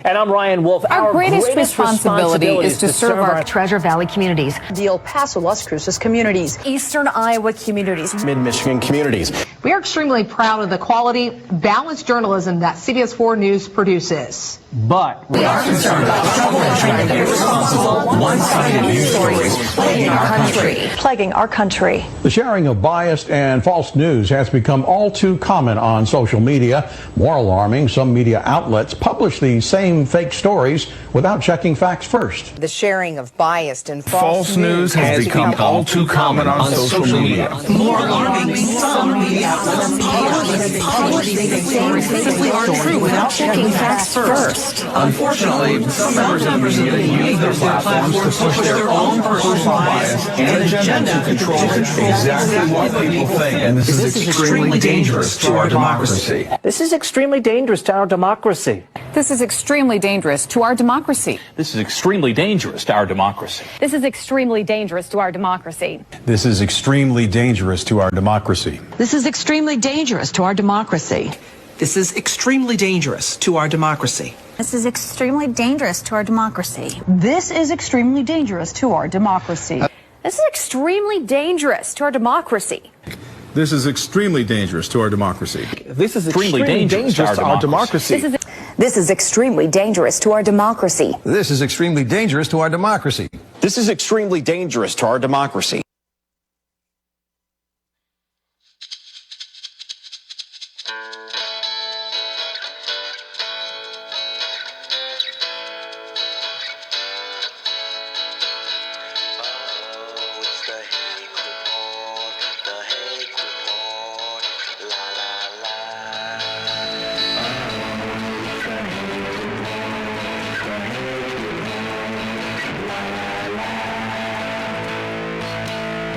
And I'm Ryan Wolf. Our greatest responsibility is to serve our Treasure Valley communities, the El Paso, Las Cruces communities, Eastern Iowa communities, Mid-Michigan communities. We are extremely proud of the quality, balanced journalism that CBS 4 News produces. But we are concerned about trouble and irresponsible, one-sided news stories plaguing our country. The sharing of biased and false news has become all too common on social media. More alarming, some media outlets publish these same fake stories without checking facts first. The sharing of biased and false news has become all too common on social media. More alarming, some media outlets publish these stories simply aren't true without checking facts first. Unfortunately, some members of the media use their platforms to push their own personal bias and agenda to control exactly what people think. And this is extremely dangerous to our democracy. This is extremely dangerous to our democracy. This is extremely dangerous to our democracy. This is extremely dangerous to our democracy. This is extremely dangerous to our democracy. This is extremely dangerous to our democracy. This is extremely dangerous to our democracy. This is extremely dangerous to our democracy. This is extremely dangerous to our democracy. This is extremely dangerous to our democracy. This is extremely dangerous to our democracy. This is extremely dangerous to our democracy. This is extremely dangerous to our democracy. This is extremely dangerous to our democracy. This is extremely dangerous to our democracy. This is extremely dangerous to our democracy.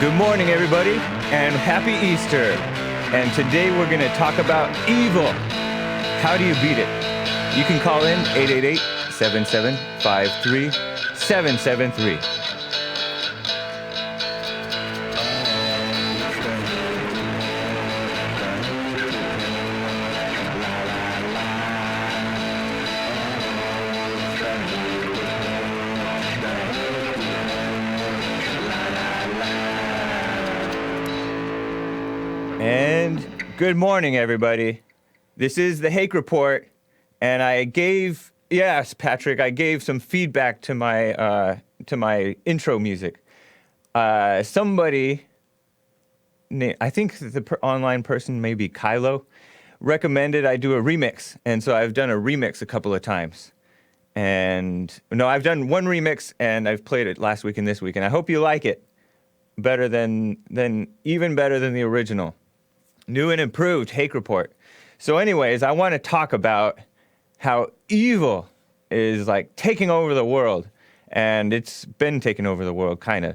Good morning, everybody, and happy Easter. And today we're going to talk about evil. How do you beat it? You can call in 888-7753-773. And good morning, everybody. This is the Hake Report, and I gave some feedback to my intro music. Somebody, I think the online person, maybe Kylo, recommended I do a remix, and so I've done a remix a couple of times. And no, I've done one remix, and I've played it last week and this week, and I hope you like it even better than the original. New and improved Hake Report. So anyways, I want to talk about how evil is like taking over the world. And it's been taking over the world, kind of.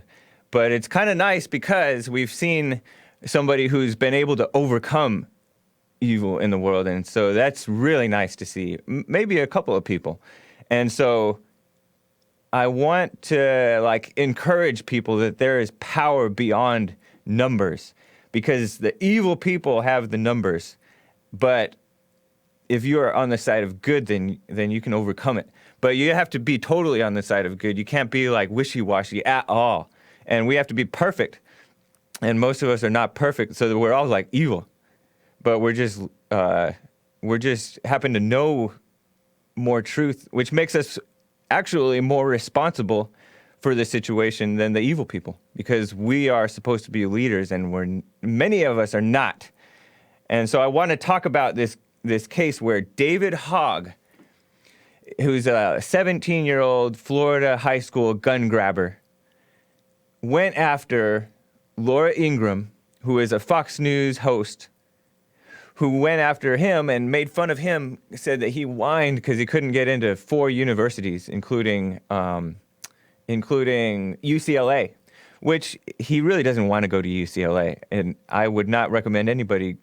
But it's kind of nice because we've seen somebody who's been able to overcome evil in the world. And so that's really nice to see. Maybe a couple of people. And so I want to encourage people that there is power beyond numbers. Because the evil people have the numbers, but if you are on the side of good, then you can overcome it. But you have to be totally on the side of good. You can't be wishy-washy at all. And we have to be perfect. And most of us are not perfect, so we're all like evil. But we're just happen to know more truth, which makes us actually more responsible for the situation than the evil people, because we are supposed to be leaders, and many of us are not. And so I want to talk about this case where David Hogg, who's a 17-year-old Florida high school gun grabber, went after Laura Ingraham, who is a Fox News host, who went after him and made fun of him, said that he whined because he couldn't get into 4 universities, including UCLA, which he really doesn't want to go to UCLA. And I would not recommend anybody.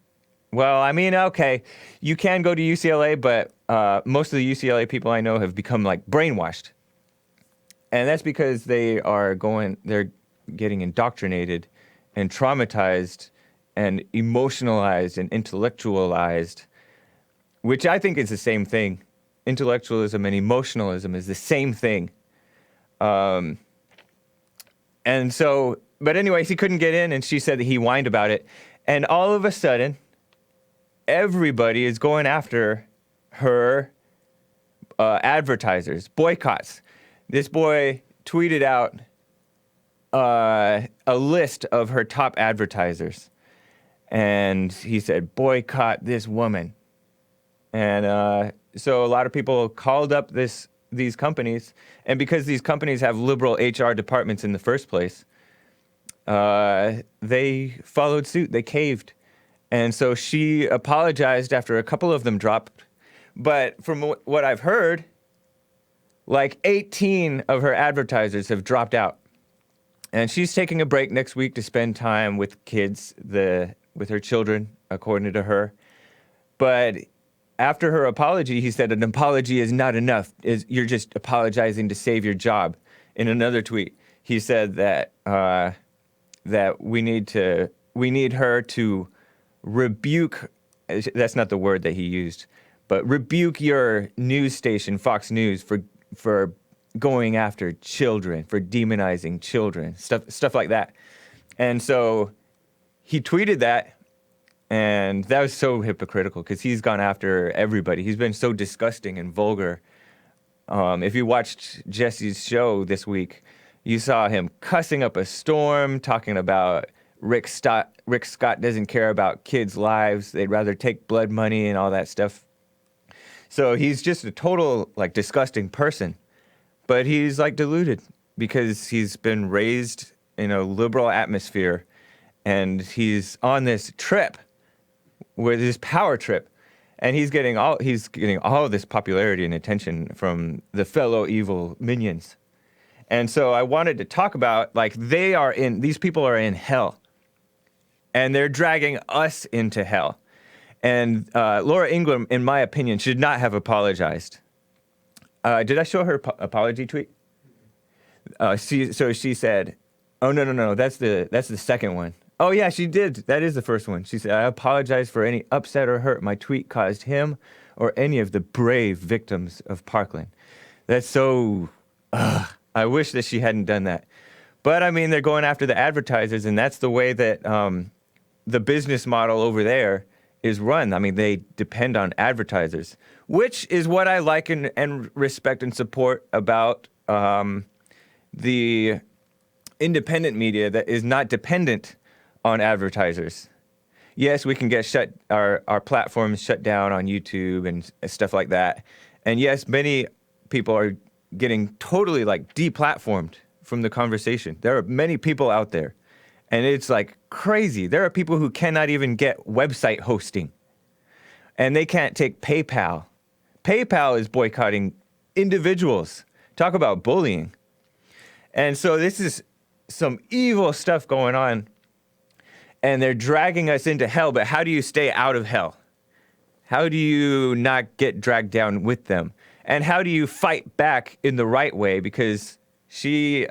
Well, I mean, okay, you can go to UCLA, but most of the UCLA people I know have become brainwashed. And that's because they're getting indoctrinated and traumatized and emotionalized and intellectualized, which I think is the same thing. intellectualism and emotionalism is the same thing. And so, but anyways, he couldn't get in, and she said that he whined about it. And all of a sudden, everybody is going after her advertisers, boycotts. This boy tweeted out a list of her top advertisers. And he said, boycott this woman. And so a lot of people called up these companies. And because these companies have liberal HR departments in the first place, they followed suit. They caved. And so she apologized after a couple of them dropped. But from what I've heard, like 18 of her advertisers have dropped out. And she's taking a break next week to spend time with kids, with her children, according to her. But after her apology, he said an apology is not enough. You're just apologizing to save your job. In another tweet, he said that that we need her to rebuke. That's not the word that he used, but rebuke your news station, Fox News, for going after children, for demonizing children, stuff like that. And so he tweeted that, and that was so hypocritical because he's gone after everybody. He's been so disgusting and vulgar. If you watched Jesse's show this week, you saw him cussing up a storm, talking about Rick Scott doesn't care about kids' lives. They'd rather take blood money and all that stuff. So he's just a total, like, disgusting person. But he's, like, deluded because he's been raised in a liberal atmosphere, and he's on this trip, with this power trip, and he's getting all of this popularity and attention from the fellow evil minions. And so I wanted to talk about, like, these people are in hell, and they're dragging us into hell. And Laura Ingraham, in my opinion, should not have apologized. Did I show her apology tweet? So she said, "Oh no, that's the second one." Oh yeah, she did. That is the first one. She said, "I apologize for any upset or hurt my tweet caused him or any of the brave victims of Parkland." That's so. I wish that she hadn't done that. But I mean, they're going after the advertisers, and that's the way that the business model over there is run. I mean, they depend on advertisers, which is what I like and respect and support about the independent media that is not dependent on advertisers. Yes, we can get our platforms shut down on YouTube and stuff like that. And yes, many people are getting totally, like, deplatformed from the conversation. There are many people out there, and it's like crazy. There are people who cannot even get website hosting, and they can't take PayPal. PayPal is boycotting individuals. Talk about bullying. And so this is some evil stuff going on, and they're dragging us into hell. But how do you stay out of hell? How do you not get dragged down with them? And how do you fight back in the right way? Because she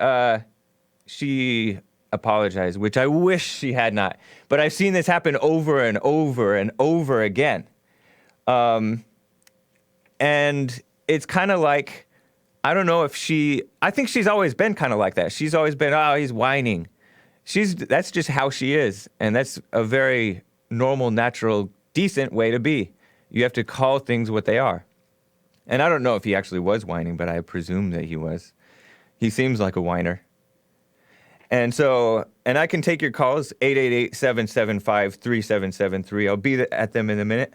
apologized, which I wish she had not. But I've seen this happen over and over and over again. And it's kind of like, I don't know if I think she's always been kind of like that. She's always been, oh, he's whining. That's just how she is. And that's a very normal, natural, decent way to be. You have to call things what they are. And I don't know if he actually was whining, but I presume that he was. He seems like a whiner. And so, and I can take your calls, 888-775-3773. I'll be at them in a minute.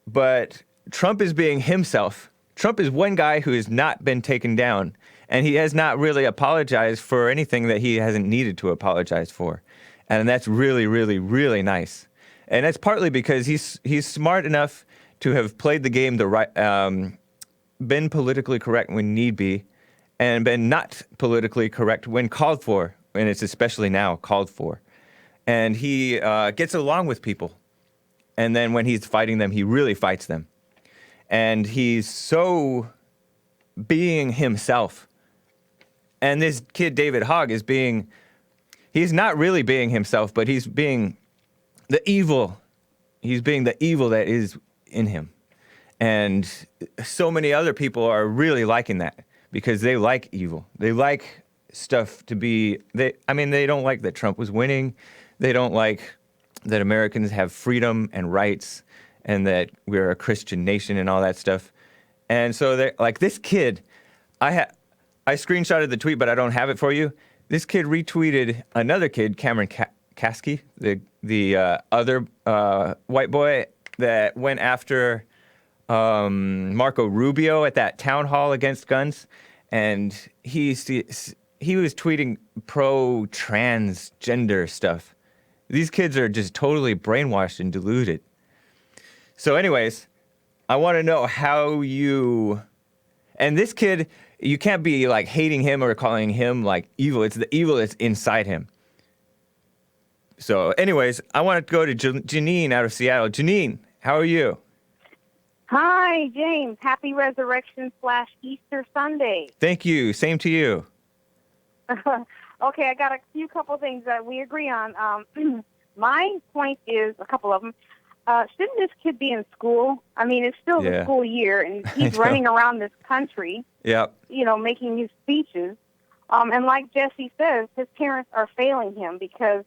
But Trump is being himself. Trump is one guy who has not been taken down, and he has not really apologized for anything that he hasn't needed to apologize for. And that's really, really, really nice. And that's partly because he's smart enough to have played the game the right, been politically correct when need be, and been not politically correct when called for, and it's especially now called for. And he gets along with people. And then when he's fighting them, he really fights them. And he's so being himself. And this kid, David Hogg, he's not really being himself, but he's being the evil. He's being the evil that is in him. And so many other people are really liking that because they like evil. They like stuff to be, they don't like that Trump was winning. They don't like that Americans have freedom and rights and that we're a Christian nation and all that stuff. And so they're like, this kid, I screenshotted the tweet, but I don't have it for you. This kid retweeted another kid, Cameron Kasky, the other white boy that went after Marco Rubio at that town hall against guns. And he was tweeting pro-transgender stuff. These kids are just totally brainwashed and deluded. So anyways, I want to know how you... And this kid, you can't be like hating him or calling him like evil. It's the evil that's inside him. So anyways, I want to go to Janine out of Seattle. Janine, how are you? Hi, James. Happy Resurrection / Easter Sunday. Thank you. Same to you. Okay, I got a couple things that we agree on. My point is, a couple of them, shouldn't this kid be in school? I mean, it's still the school year, and he's running around this country, making his speeches. And like Jesse says, his parents are failing him because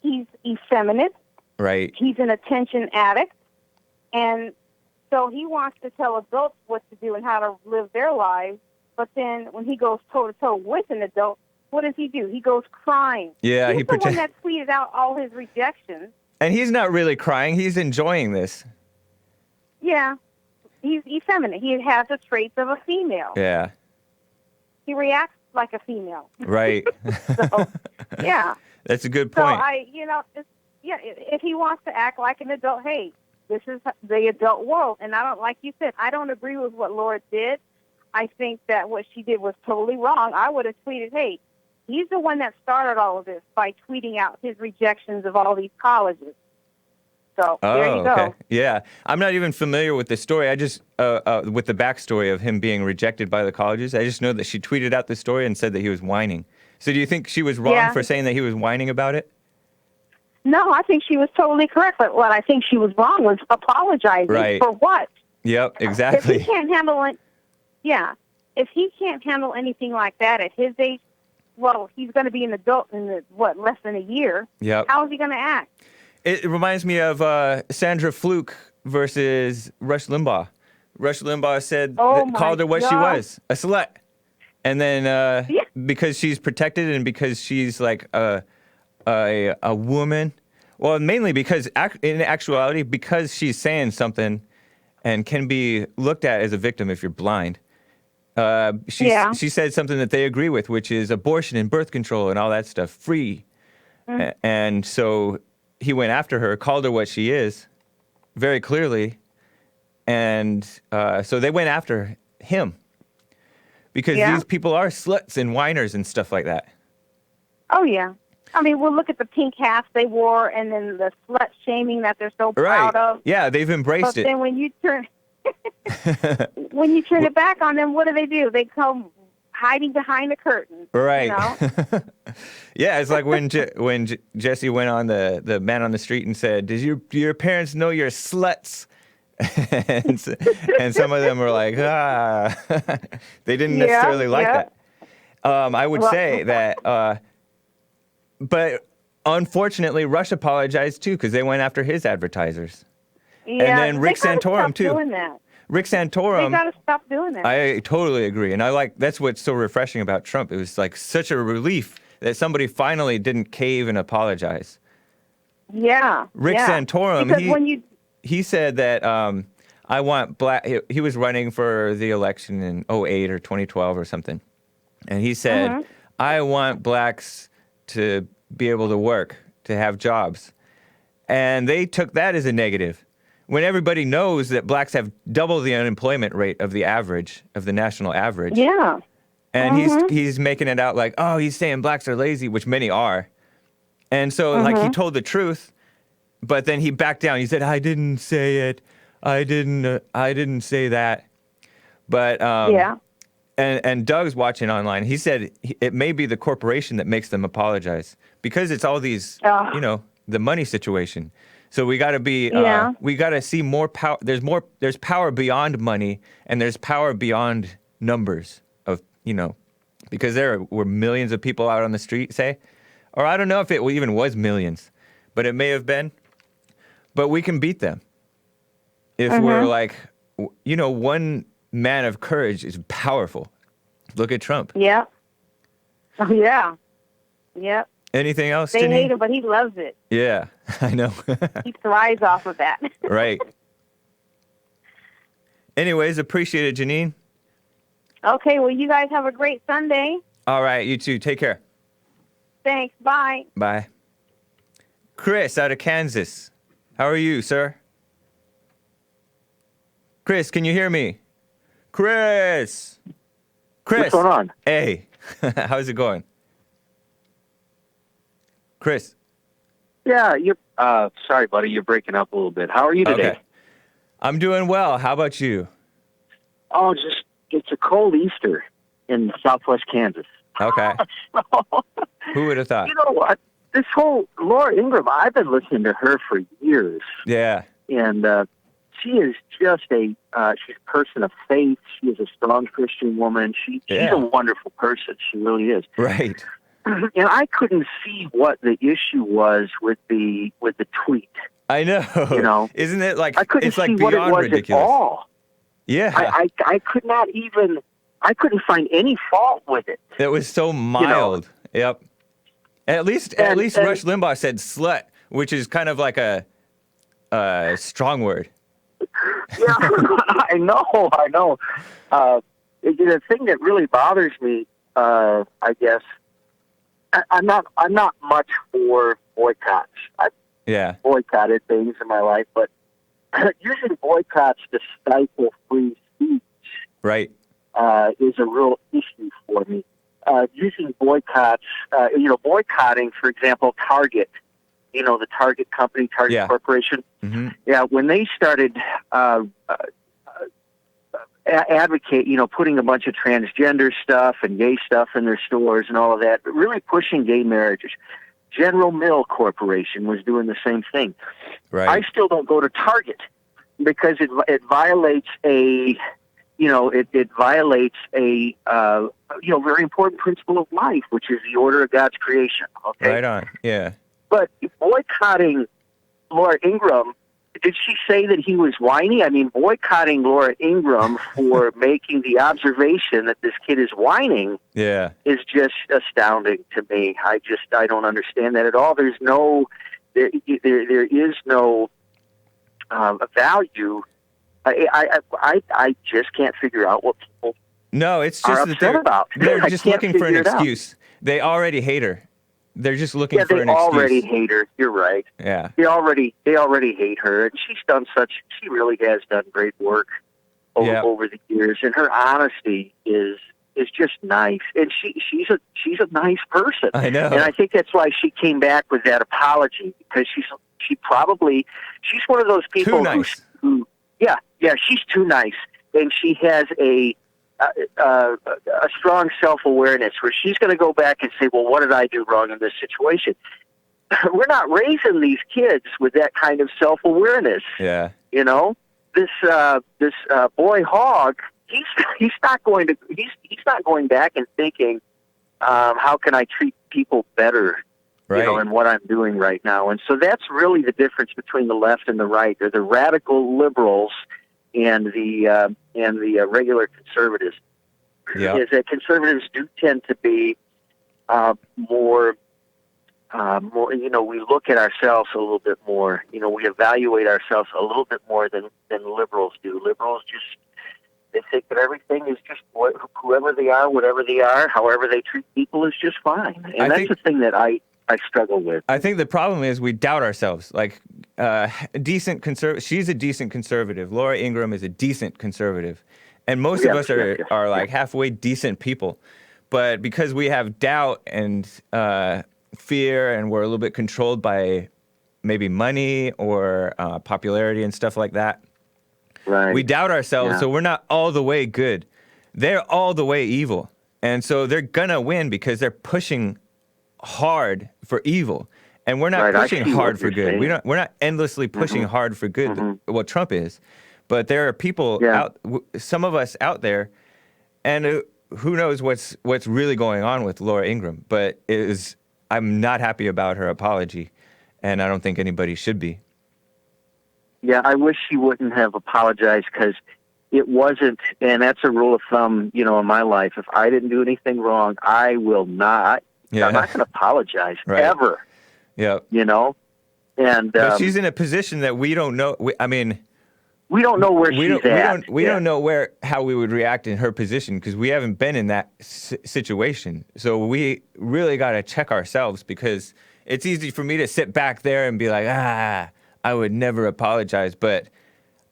he's effeminate. Right. He's an attention addict. And so he wants to tell adults what to do and how to live their lives. But then when he goes toe-to-toe with an adult, what does he do? He goes crying. Yeah, he's the one that tweeted out all his rejections. And he's not really crying. He's enjoying this. Yeah. He's effeminate. He has the traits of a female. Yeah. He reacts like a female. Right. So, yeah. That's a good point. So, if he wants to act like an adult, hey, this is the adult world. And like you said, I don't agree with what Laura did. I think that what she did was totally wrong. I would have tweeted, hey, he's the one that started all of this by tweeting out his rejections of all these colleges. So there you go. Okay. Yeah. I'm not even familiar with the story. I just, with the backstory of him being rejected by the colleges, I just know that she tweeted out the story and said that he was whining. So do you think she was wrong for saying that he was whining about it? No, I think she was totally correct. But what I think she was wrong was apologizing. Right. For what? Yep, exactly. If he can't handle it, if he can't handle anything like that at his age, well, he's going to be an adult in less than a year. Yep. How is he going to act? It reminds me of Sandra Fluke versus Rush Limbaugh. Rush Limbaugh said, called her what she was, a slut. And then because she's protected and because she's like a woman, well, mainly because in actuality, because she's saying something and can be looked at as a victim if you're blind. She said something that they agree with, which is abortion and birth control and all that stuff, free. Mm. And so he went after her, called her what she is, very clearly. And so they went after him. Because these people are sluts and whiners and stuff like that. Oh, yeah. I mean, we'll look at the pink hats they wore and then the slut shaming that they're so proud of. Yeah, they've embraced it. But then when you turn it back on them, what do? They come hiding behind the curtain. Right. You know? Yeah, it's like when Jesse went on the man on the street and said, "Does your parents know you're sluts?" and some of them were like, they didn't necessarily like that. I would say that, but unfortunately, Rush apologized too because they went after his advertisers. Yeah, and then Rick Santorum too. Doing that. Rick Santorum. They gotta stop doing that. I totally agree, and that's what's so refreshing about Trump. It was like such a relief that somebody finally didn't cave and apologize. Yeah. Rick Santorum. Because he said that I want black. He was running for the election in 2008 or 2012 or something, and he said, "I want blacks to be able to work, to have jobs," and they took that as a negative. When everybody knows that blacks have double the unemployment rate of the average, of the national average. Yeah. And he's making it out like, oh, he's saying blacks are lazy, which many are. And so like he told the truth, but then he backed down. He said, I didn't say it. I didn't say that. But and Doug's watching online. He said it may be the corporation that makes them apologize because it's all these, the money situation. So we got to be, we got to see more power. There's power beyond money, and there's power beyond numbers of, because there were millions of people out on the street, say, or I don't know if it even was millions, but it may have been. But we can beat them if we're like, one man of courage is powerful. Look at Trump. Yeah. Oh, yeah. Yep. Anything else, They Janine? hate him, but he loves it. Yeah, I know. He thrives off of that. Right. Anyways, appreciate it, Janine. Okay, well, you guys have a great Sunday. All right, you too. Take care. Thanks. Bye. Bye. Chris out of Kansas. How are you, sir? Chris, can you hear me? Chris! What's going on? Hey, how's it going? Chris. Yeah, sorry, buddy, you're breaking up a little bit. How are you today? Okay. I'm doing well. How about you? Oh, it's a cold Easter in southwest Kansas. Okay. Who would have thought? You know what? This whole Laura Ingraham, I've been listening to her for years. Yeah. And she is just she's a person of faith. She is a strong Christian woman. She's a wonderful person. She really is. Right. And I couldn't see what the issue was with the tweet. I know. Isn't it like I couldn't it's like see what it beyond was ridiculous? At all. Yeah. I could not even. I couldn't find any fault with it. It was so mild. Yep. At least Rush Limbaugh said slut, which is kind of like a strong word. Yeah, I know. The thing that really bothers me, I guess, I'm not much for boycotts. I've boycotted things in my life, but using boycotts to stifle free speech, right, is a real issue for me. Using boycotts, boycotting, for example, Target. The Target company, Target Corporation. Mm-hmm. Yeah, when they started advocate, putting a bunch of transgender stuff and gay stuff in their stores and all of that, but really pushing gay marriages. General Mill Corporation was doing the same thing. Right. I still don't go to Target because it violates a very important principle of life, which is the order of God's creation. Okay. Right on. Yeah. But boycotting Laura Ingraham, did she say that he was whiny? I mean, boycotting Laura Ingraham for making the observation that this kid is whining is just astounding to me. I don't understand that at all. There is no value. I just can't figure out what people it's just that they're just looking for an excuse. They already hate her. They're just looking for an excuse. Yeah, they already hate her. You're right. Yeah. They already hate her. And she really has done great work over the years. And her honesty is just nice. And she's a nice person. I know. And I think that's why she came back with that apology, because she's one of those people too nice. who she's too nice. And she has a strong self-awareness where she's going to go back and say, well, what did I do wrong in this situation? We're not raising these kids with that kind of self-awareness. Yeah. This boy Hogg, he's not going back and thinking, how can I treat people better, in what I'm doing right now? And so that's really the difference between the left and the right. They're the radical liberals and the regular conservatives. Is that conservatives do tend to be more, we look at ourselves a little bit more. We evaluate ourselves a little bit more than liberals do. Liberals they think that everything is just whoever they are, whatever they are, however they treat people is just fine. And that's the thing that I struggle with. I think the problem is we doubt ourselves. Like, she's a decent conservative. Laura Ingraham is a decent conservative. And most of us are like halfway decent people. But because we have doubt and fear, and we're a little bit controlled by maybe money or popularity and stuff like that, we doubt ourselves, so we're not all the way good. They're all the way evil. And so they're going to win because they're pushing hard for evil. And we're not pushing hard for good. Saying. We're not endlessly pushing hard for good. What Trump is, but there are people out. Some of us out there, and who knows what's really going on with Laura Ingraham. But I'm not happy about her apology, and I don't think anybody should be. Yeah, I wish she wouldn't have apologized because it wasn't, and that's a rule of thumb, in my life. If I didn't do anything wrong, I will not. I'm not going to apologize ever. Yeah. And but she's in a position that we don't know. We don't know where she's at. We don't know how we would react in her position because we haven't been in that situation. So we really got to check ourselves because it's easy for me to sit back there and be like, I would never apologize, but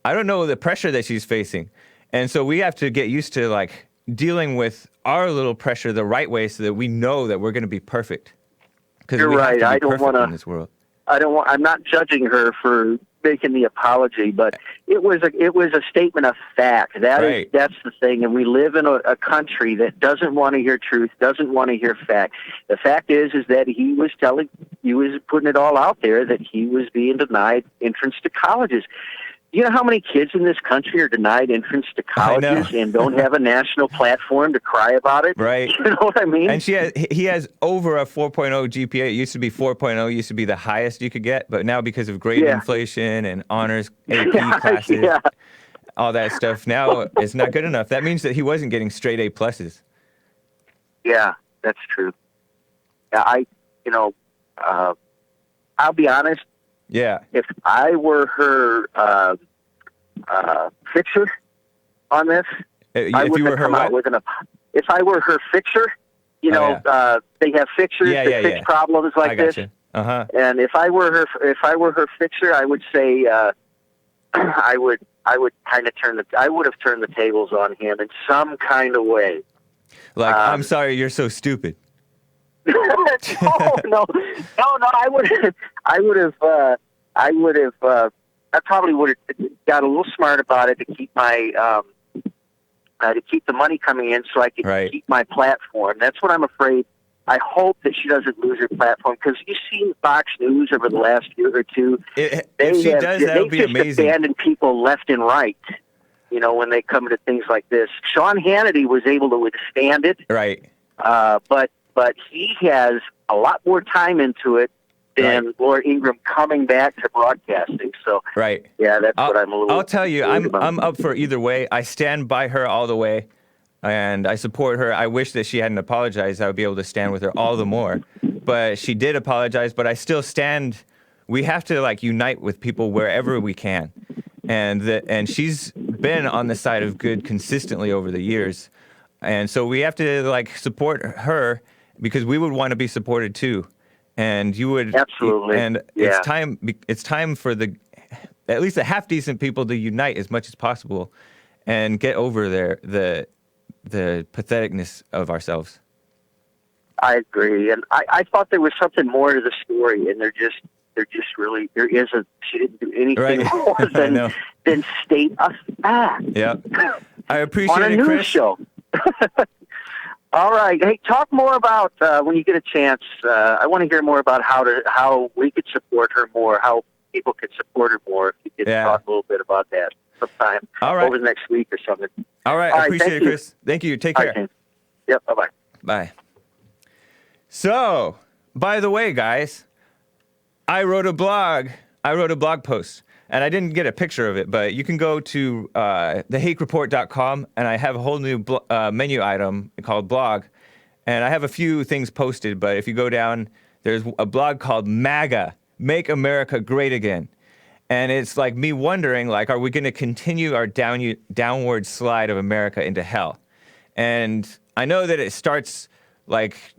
I don't know the pressure that she's facing. And so we have to get used to dealing with our little pressure the right way so that we know that we're going to be perfect. You're right. I don't want to in this world. I'm not judging her for making the apology, but it was a statement of fact. That's the thing. And we live in a country that doesn't want to hear truth, doesn't want to hear fact. The fact is that he was putting it all out there that he was being denied entrance to colleges. You know how many kids in this country are denied entrance to colleges and don't have a national platform to cry about it? Right. You know what I mean? And he has over a 4.0 GPA. It used to be 4.0, used to be the highest you could get, but now because of grade inflation and honors AP classes, all that stuff, now it's not good enough. That means that he wasn't getting straight A pluses. Yeah, that's true. Yeah, I'll be honest. Yeah. If I were her fixer on this, I wouldn't come out with if I were her fixer, they have fixers that fix problems like this. And if I were her fixer, I would say I would have turned the tables on him in some kind of way. I'm sorry, you're so stupid. No. I probably would have got a little smart about it to keep my to keep the money coming in, so I could keep my platform. That's what I'm afraid. I hope that she doesn't lose her platform because you've seen Fox News over the last year or two. If she does, that would be amazing. They just abandon people left and right. When they come to things like this, Sean Hannity was able to withstand it. Right. But he has a lot more time into it than Laura Ingraham coming back to broadcasting. So, yeah, that's what I'm a little. I'll tell you, I'm up for either way. I stand by her all the way, and I support her. I wish that she hadn't apologized. I would be able to stand with her all the more. But she did apologize. But I still stand. We have to unite with people wherever we can, and she's been on the side of good consistently over the years, and so we have to support her. Because we would want to be supported too, and you would absolutely. And it's time. It's time for at least the half decent people to unite as much as possible, and get over the patheticness of ourselves. I agree, and I thought there was something more to the story, and she didn't do anything more than state a fact. Yeah, I appreciate on a news Chris. show. All right. Hey, talk more about when you get a chance. I want to hear more about how we could support her more, how people could support her more. If you could talk a little bit about that sometime over the next week or something. All right. I appreciate it, Chris. Thank you. Take care. Right, yep. Bye-bye. Bye. So, by the way, guys, I wrote a blog post. And I didn't get a picture of it, but you can go to thehakereport.com, and I have a whole new menu item called blog. And I have a few things posted, but if you go down, there's a blog called MAGA, Make America Great Again. And it's me wondering, are we going to continue our downward slide of America into hell? And I know that it starts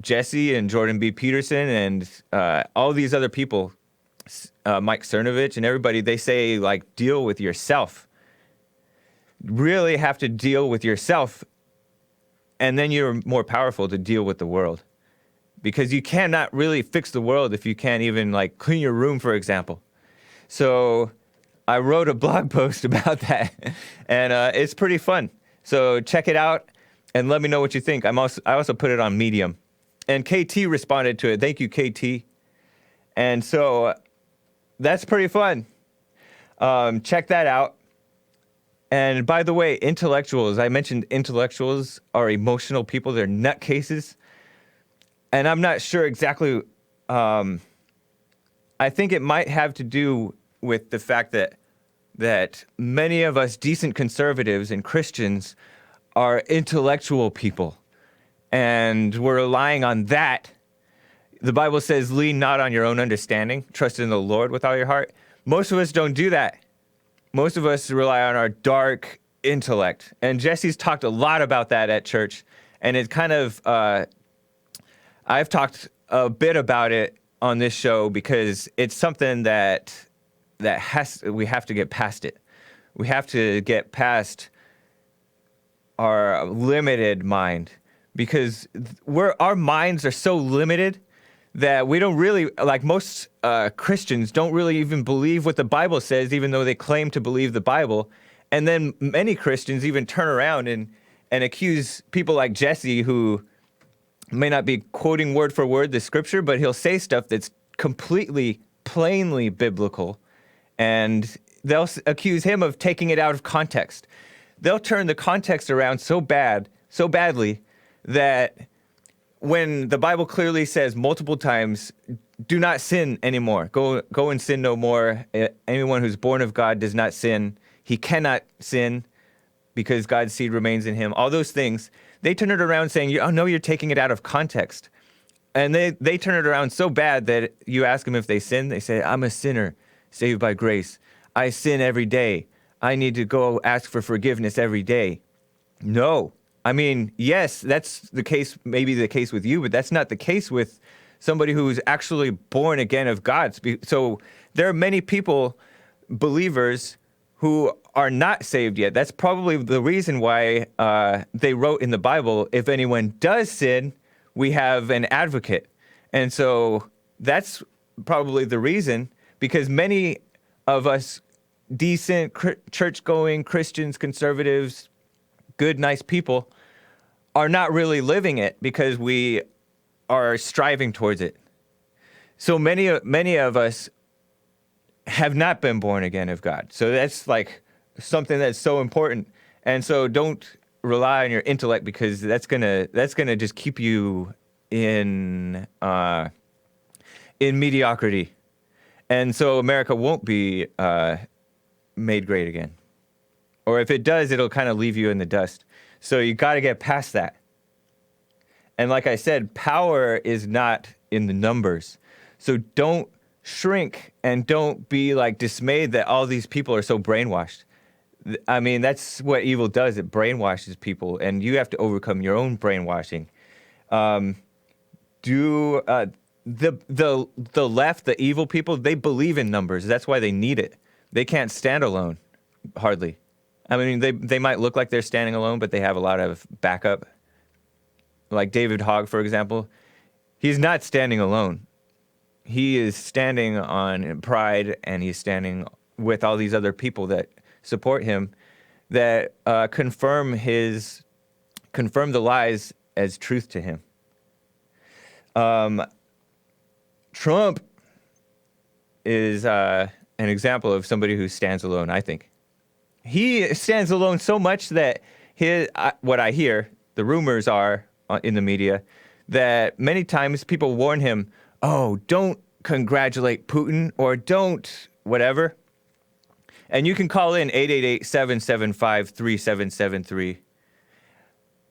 Jesse and Jordan B. Peterson and all these other people, Mike Cernovich and everybody, they say, deal with yourself. Really have to deal with yourself, and then you're more powerful to deal with the world. Because you cannot really fix the world if you can't even, clean your room, for example. So I wrote a blog post about that, and it's pretty fun. So check it out, and let me know what you think. I also put it on Medium. And KT responded to it. Thank you, KT. And so that's pretty fun. Check that out. And by the way, intellectuals, I mentioned intellectuals are emotional people. They're nutcases. And I'm not sure exactly. I think it might have to do with the fact that many of us decent conservatives and Christians are intellectual people. And we're relying on that. The Bible says, lean not on your own understanding. Trust in the Lord with all your heart. Most of us don't do that. Most of us rely on our dark intellect. And Jesse's talked a lot about that at church. And it kind of, I've talked a bit about it on this show because it's something that we have to get past it. We have to get past our limited mind because our minds are so limited that we don't really, like most Christians, don't really even believe what the Bible says, even though they claim to believe the Bible. And then many Christians even turn around and accuse people like Jesse, who may not be quoting word for word the scripture, but he'll say stuff that's completely, plainly biblical. And they'll accuse him of taking it out of context. They'll turn the context around so badly that when the Bible clearly says multiple times, do not sin anymore. Go and sin no more. Anyone who's born of God does not sin. He cannot sin because God's seed remains in him. All those things, they turn it around saying, oh no, you're taking it out of context. And they turn it around so bad that you ask them if they sin. They say, I'm a sinner saved by grace. I sin every day. I need to go ask for forgiveness every day. No. I mean, yes, that's the case, maybe the case with you, but that's not the case with somebody who's actually born again of God. So there are many people, believers, who are not saved yet. That's probably the reason why they wrote in the Bible, if anyone does sin, we have an advocate. And so that's probably the reason, because many of us decent church-going Christians, conservatives, good, nice people are not really living it because we are striving towards it. So many of us have not been born again of God. So that's like something that's so important. And so don't rely on your intellect because that's gonna just keep you in mediocrity. And so America won't be made great again. Or if it does, it'll kind of leave you in the dust. So you got to get past that. And like I said, power is not in the numbers. So don't shrink and don't be like dismayed that all these people are so brainwashed. I mean, that's what evil does. It brainwashes people, and you have to overcome your own brainwashing. The left, the evil people, they believe in numbers. That's why they need it. They can't stand alone, hardly. I mean, they might look like they're standing alone, but they have a lot of backup. Like David Hogg, for example, he's not standing alone. He is standing on pride, and he's standing with all these other people that support him, that confirm the lies as truth to him. Trump is an example of somebody who stands alone, I think. He stands alone so much that what I hear, the rumors are in the media, that many times people warn him, oh, don't congratulate Putin or don't whatever. And you can call in 888-775-3773.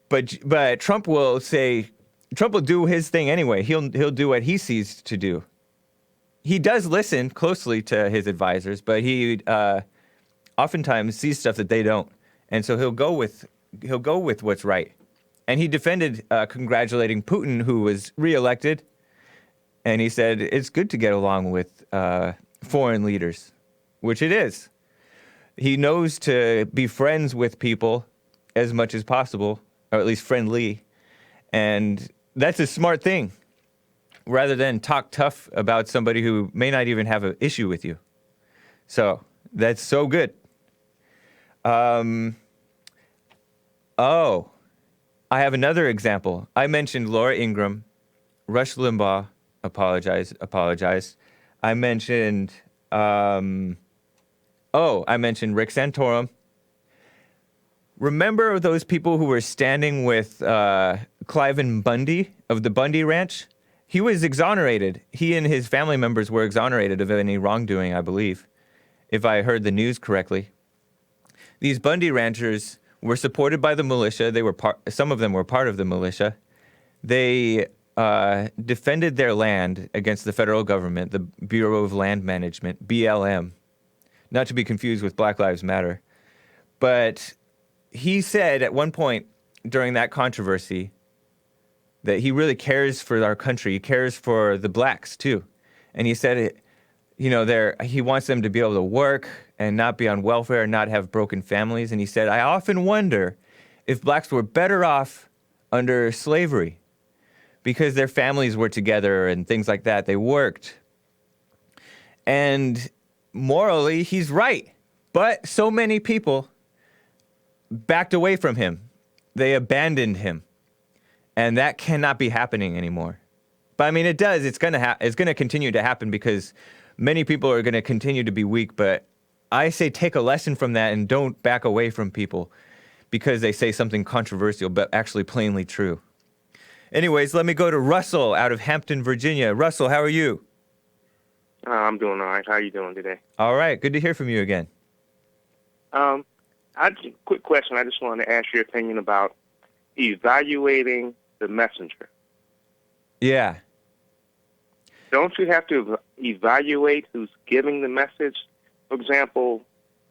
But Trump will do his thing anyway. He'll do what he sees to do. He does listen closely to his advisors, but he oftentimes sees stuff that they don't, and so he'll go with what's right. And he defended congratulating Putin, who was reelected, and he said it's good to get along with foreign leaders, which it is. He knows to be friends with people as much as possible, or at least friendly, and that's a smart thing, rather than talk tough about somebody who may not even have an issue with you. So that's so good. I have another example. I mentioned Laura Ingraham, Rush Limbaugh, apologize. I mentioned, I mentioned Rick Santorum. Remember those people who were standing with Cliven Bundy of the Bundy Ranch? He was exonerated. He and his family members were exonerated of any wrongdoing, I believe, if I heard the news correctly. These Bundy ranchers were supported by the militia. Some of them were part of the militia. They defended their land against the federal government, the Bureau of Land Management, BLM, not to be confused with Black Lives Matter. But he said at one point during that controversy that he really cares for our country. He cares for the blacks, too. And he said, he wants them to be able to work and not be on welfare and not have broken families. And he said, I often wonder if blacks were better off under slavery because their families were together and things like that. They worked. And morally, he's right. But so many people backed away from him. They abandoned him. And that cannot be happening anymore. But I mean, it does. It's going to continue to happen because many people are going to continue to be weak. But I say take a lesson from that and don't back away from people because they say something controversial, but actually plainly true. Anyways, let me go to Russell out of Hampton, Virginia. Russell, how are you? I'm doing all right. How are you doing today? All right. Good to hear from you again. Quick question. I just wanted to ask your opinion about evaluating the messenger. Yeah. Don't you have to evaluate who's giving the message? For example,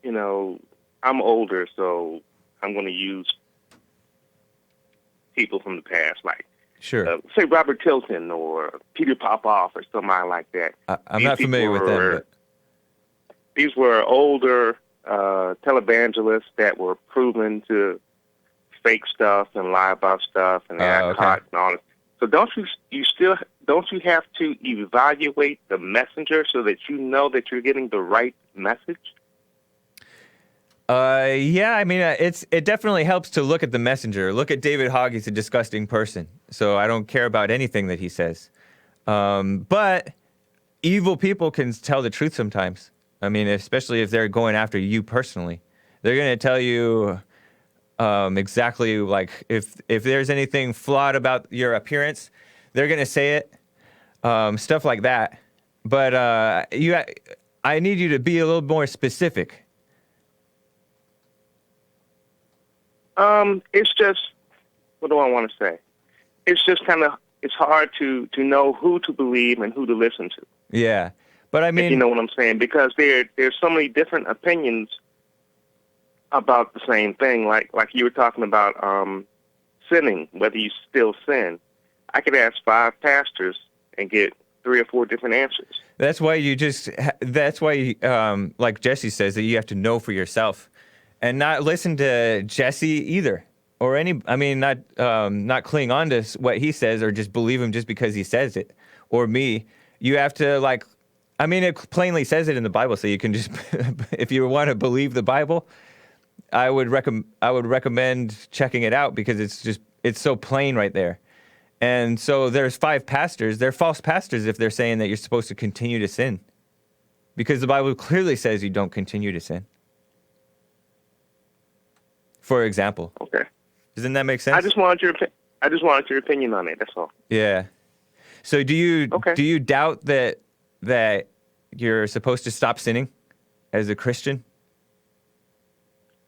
I'm older, so I'm going to use people from the past, like say Robert Tilton or Peter Popoff or somebody like that. I'm not familiar with them. But these were older televangelists that were proven to fake stuff and lie about stuff and act hot and all that. So don't you have to evaluate the messenger so that you know that you're getting the right message? Yeah, I mean, it definitely helps to look at the messenger. Look at David Hogg. He's a disgusting person. So I don't care about anything that he says. But evil people can tell the truth sometimes. I mean, especially if they're going after you personally. They're going to tell you exactly, like, if there's anything flawed about your appearance, they're going to say it. Stuff like that. But I need you to be a little more specific. It's just, what do I want to say? It's just it's hard to know who to believe and who to listen to. Yeah. But I mean, if you know what I'm saying, because there's so many different opinions about the same thing. Like you were talking about sinning, whether you still sin. I could ask 5 pastors and get 3 or 4 different answers. That's why like Jesse says, that you have to know for yourself and not listen to Jesse either. Or not cling on to what he says or just believe him just because he says it. Or me. You have to it plainly says it in the Bible, so you can just, if you want to believe the Bible, I would recommend checking it out because it's so plain right there. And so there's 5 pastors. They're false pastors if they're saying that you're supposed to continue to sin. Because the Bible clearly says you don't continue to sin. For example. Okay. Doesn't that make sense? I just wanted your opinion on it, that's all. Yeah. So do you doubt that you're supposed to stop sinning as a Christian?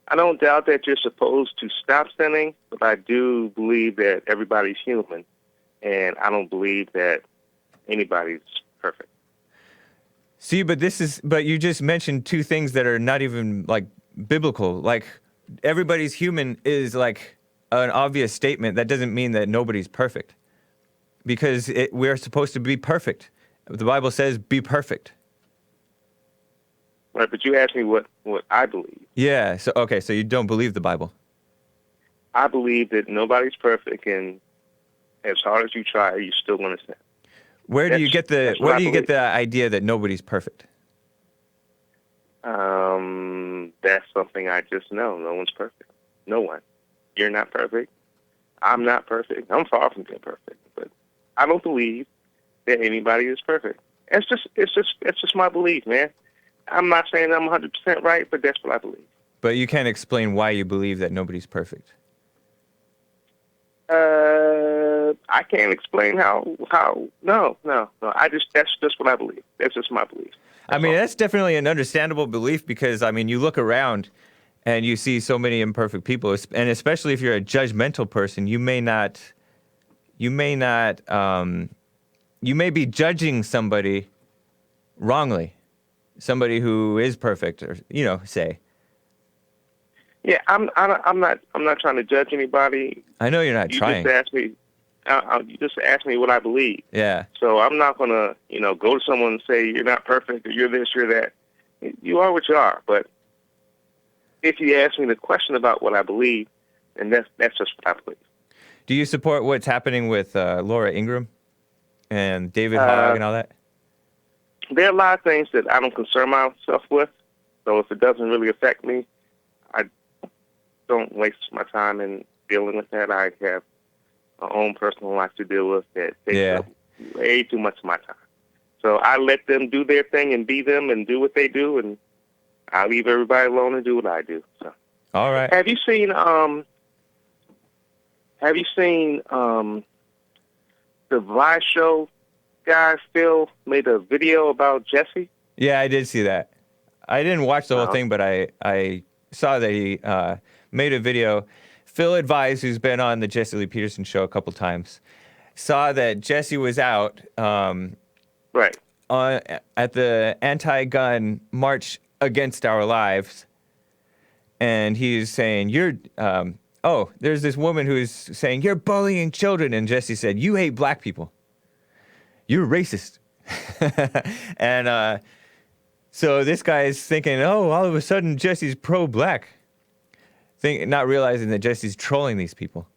I don't doubt that you're supposed to stop sinning, but I do believe that everybody's human, and I don't believe that anybody's perfect. See, but you just mentioned 2 things that are not even biblical. Like, everybody's human is like an obvious statement. That doesn't mean that nobody's perfect, because we're supposed to be perfect. The Bible says, "Be perfect." Right, but you asked me what I believe. Yeah. So you don't believe the Bible. I believe that nobody's perfect, and as hard as you try, you're still going to sin. Where do you get the idea that nobody's perfect? That's something I just know. No one's perfect. No one. You're not perfect. I'm not perfect. I'm far from being perfect. But I don't believe that anybody is perfect. It's just my belief, man. I'm not saying I'm 100% right, but that's what I believe. But you can't explain why you believe that nobody's perfect. I can't explain how. No. That's just what I believe. That's just my belief. That's definitely an understandable belief because, you look around and you see so many imperfect people, and especially if you're a judgmental person, you may be judging somebody wrongly, somebody who is perfect, or say. Yeah, I'm not trying to judge anybody. I know you're not trying. You just asked me what I believe. Yeah. So I'm not gonna, go to someone and say you're not perfect or you're this, you're that. You are what you are. But if you ask me the question about what I believe, then that's just what I believe. Do you support what's happening with Laura Ingraham and David Hogg and all that? There are a lot of things that I don't concern myself with. So if it doesn't really affect me, I don't waste my time in dealing with that. I have my own personal life to deal with that takes up way too much of my time. So I let them do their thing and be them and do what they do, and I leave everybody alone and do what I do. So. All right. Have you seen the Vice show guy Phil made a video about Jesse? Yeah, I did see that. I didn't watch the whole thing, but I saw that he made a video. Phil Advise, who's been on the Jesse Lee Peterson show a couple times, saw that Jesse was out right at the anti-gun march against our lives, and he's saying, there's this woman who's saying, you're bullying children, and Jesse said, you hate black people. You're racist. And so this guy's thinking, all of a sudden Jesse's pro-black, not realizing that Jesse's trolling these people.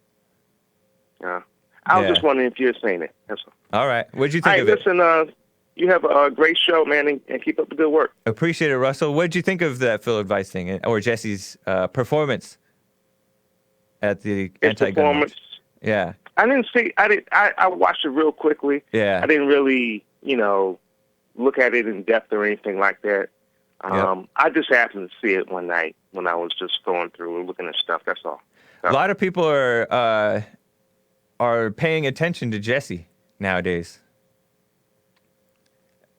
Yeah. I was just wondering if you're saying it. That's all. All right. What'd you think of it? Listen, you have a great show, man, and keep up the good work. Appreciate it, Russell. What'd you think of that Phil Advice thing, or Jesse's performance at the anti-gun march? Yeah. I didn't see. I watched it real quickly. Yeah. I didn't really, look at it in depth or anything like that. I just happened to see it one night when I was just going through and looking at stuff. That's all. So. A lot of people are paying attention to Jesse nowadays,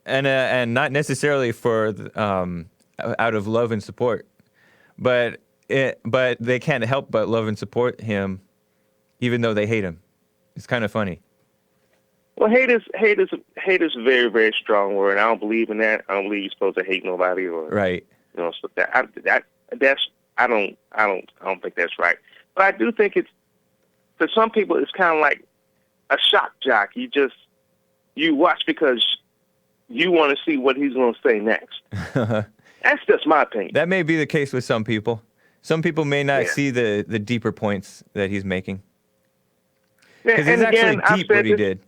and not necessarily for out of love and support, but they can't help but love and support him, even though they hate him. It's kind of funny. Well, hate is a very, very strong word. I don't believe in that. I don't believe you're supposed to hate nobody or right. So I don't think that's right. But I do think it's, for some people, it's kind of like a shock jock. You watch because you want to see what he's going to say next. That's just my opinion. That may be the case with some people. Some people may not see the deeper points that he's making. Because it's actually deep what he did.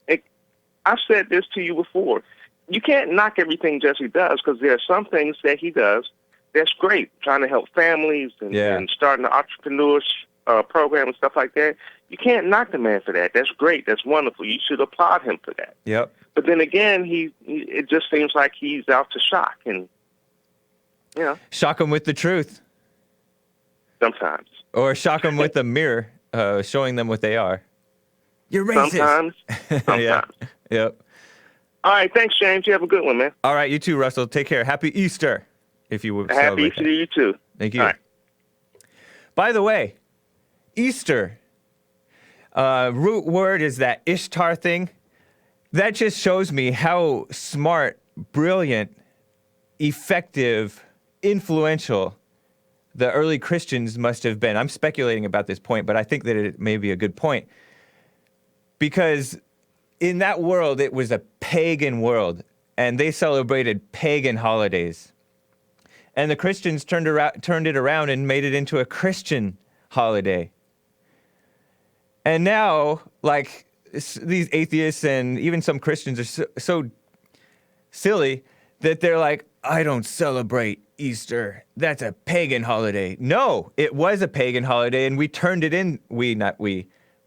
I've said this to you before. You can't knock everything Jesse does, because there are some things that he does that's great, trying to help families and starting an entrepreneurs program and stuff like that. You can't knock the man for that. That's great. That's wonderful. You should applaud him for that. Yep. But then again, it just seems like he's out to shock and, shock him with the truth. Sometimes. Or shock them with a mirror, showing them what they are. You're racist. Sometimes. Yeah. Yep. All right. Thanks, James. You have a good one, man. All right. You too, Russell. Take care. Happy Easter, if you would. Happy Easter to you too. Thank you. All right. By the way, Easter, root word is that Ishtar thing. That just shows me how smart, brilliant, effective, influential the early Christians must have been. I'm speculating about this point, but I think that it may be a good point. Because in that world, it was a pagan world, and they celebrated pagan holidays. And the Christians turned it around and made it into a Christian holiday. And now, like, these atheists and even some Christians are so silly that they're like, I don't celebrate Easter. That's a pagan holiday. No, it was a pagan holiday, and we turned it in,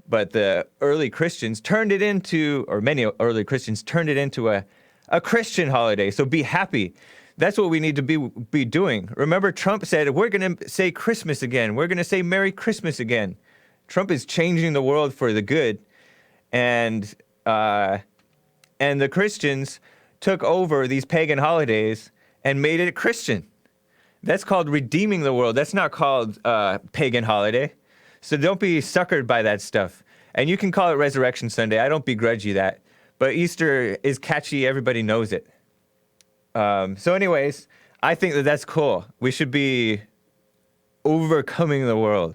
but the early Christians turned it into, or many early Christians turned it into a a Christian holiday. So be happy. That's what we need to be doing. Remember, Trump said, we're going to say Christmas again. We're going to say Merry Christmas again. Trump is changing the world for the good. And the Christians took over these pagan holidays and made it Christian. That's called redeeming the world. That's not called pagan holiday. So don't be suckered by that stuff. And you can call it Resurrection Sunday. I don't begrudge you that. But Easter is catchy. Everybody knows it. So anyways, I think that's cool. We should be overcoming the world.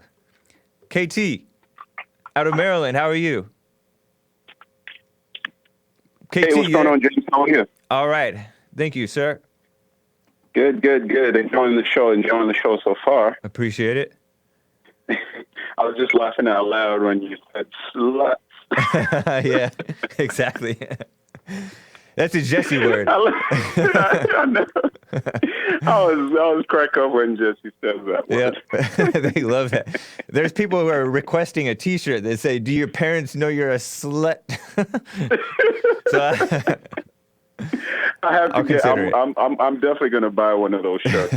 KT, out of Maryland, how are you? KT, hey, what's going on, James? How are you? All right. Thank you, sir. Good. Enjoying the show so far. Appreciate it. I was just laughing out loud when you said slut. Yeah, exactly. That's a Jesse word. I know. I was crack up when Jesse says that word. Yep. They love that. There's people who are requesting a T-shirt that say, "Do your parents know you're a slut?" So I have to get. I'm definitely going to buy one of those shirts.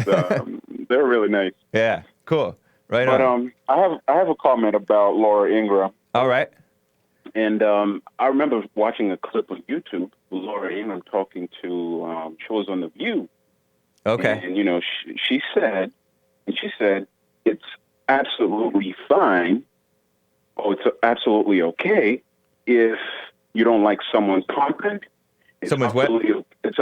They're really nice. Yeah, cool. Right on. I have a comment about Laura Ingraham. All right. And I remember watching a clip on YouTube, Laura Ingraham talking to, she was on The View. Okay. And, she said, it's absolutely fine, or it's absolutely okay if you don't like someone's content. Someone's what? If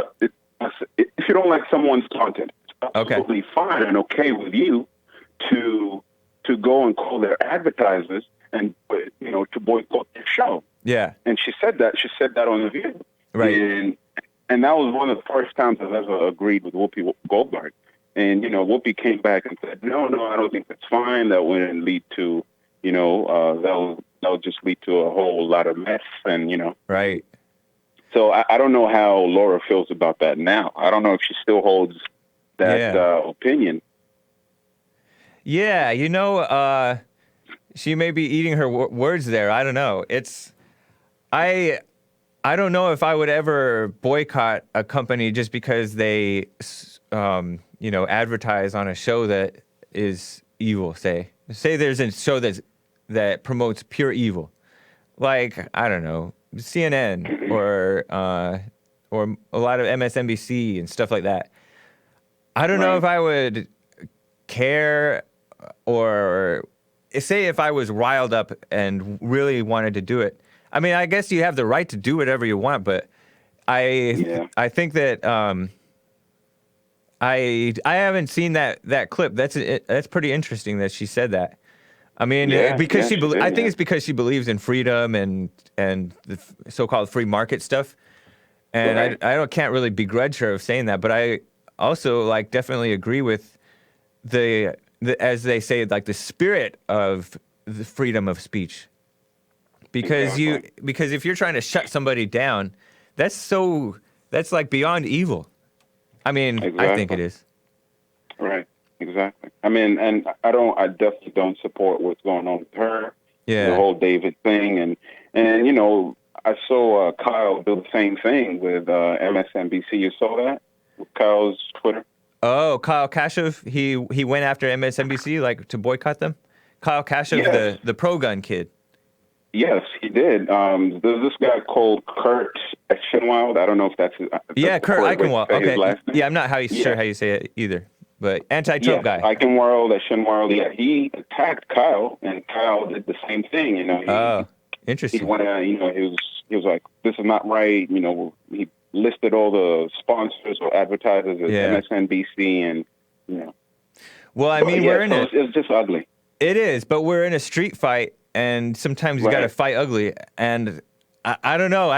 you don't like someone's content, it's absolutely fine and okay with you to go and call their advertisers and to boycott their show. Yeah. And she said that on The View. Right. And that was one of the first times I've ever agreed with Whoopi Goldberg. And Whoopi came back and said, no, I don't think that's fine. That wouldn't lead to, that'll just lead to a whole lot of mess. And Right. So I don't know how Laura feels about that now. I don't know if she still holds that opinion. Yeah, she may be eating her words there. I don't know. I don't know if I would ever boycott a company just because they, advertise on a show that is evil. Say there's a show that promotes pure evil, like I don't know, CNN or a lot of MSNBC and stuff like that. I don't know if I would care, or say if I was riled up and really wanted to do it. I mean, I guess you have the right to do whatever you want, but I think that I haven't seen that clip. That's pretty interesting that she said that. I mean, I think it's because she believes in freedom and the so-called free market stuff. And I can't really begrudge her of saying that, but I also definitely agree with the as they say, the spirit of the freedom of speech. Because because if you're trying to shut somebody down, that's beyond evil. I mean, I think it is. Right. Exactly. I mean, and I definitely don't support what's going on with her. Yeah. The whole David thing, and I saw Kyle do the same thing with MSNBC. You saw that with Kyle's Twitter. Oh, Kyle Kashuv, he went after MSNBC to boycott them. Kyle Kashuv, the pro-gun kid. Yes, he did. There's this guy called Kurt Eichenwald. I don't know if that's his. Kurt Eichenwald. Okay. Yeah, I'm not sure how you say it either. But anti-Trump guy. Eichenwald. Yeah, he attacked Kyle, and Kyle did the same thing. Interesting. He went out. He was like, "This is not right." He listed all the sponsors or advertisers as MSNBC, and Well, I mean, it's just ugly. It is, but we're in a street fight, and sometimes you got to fight ugly. And I don't know.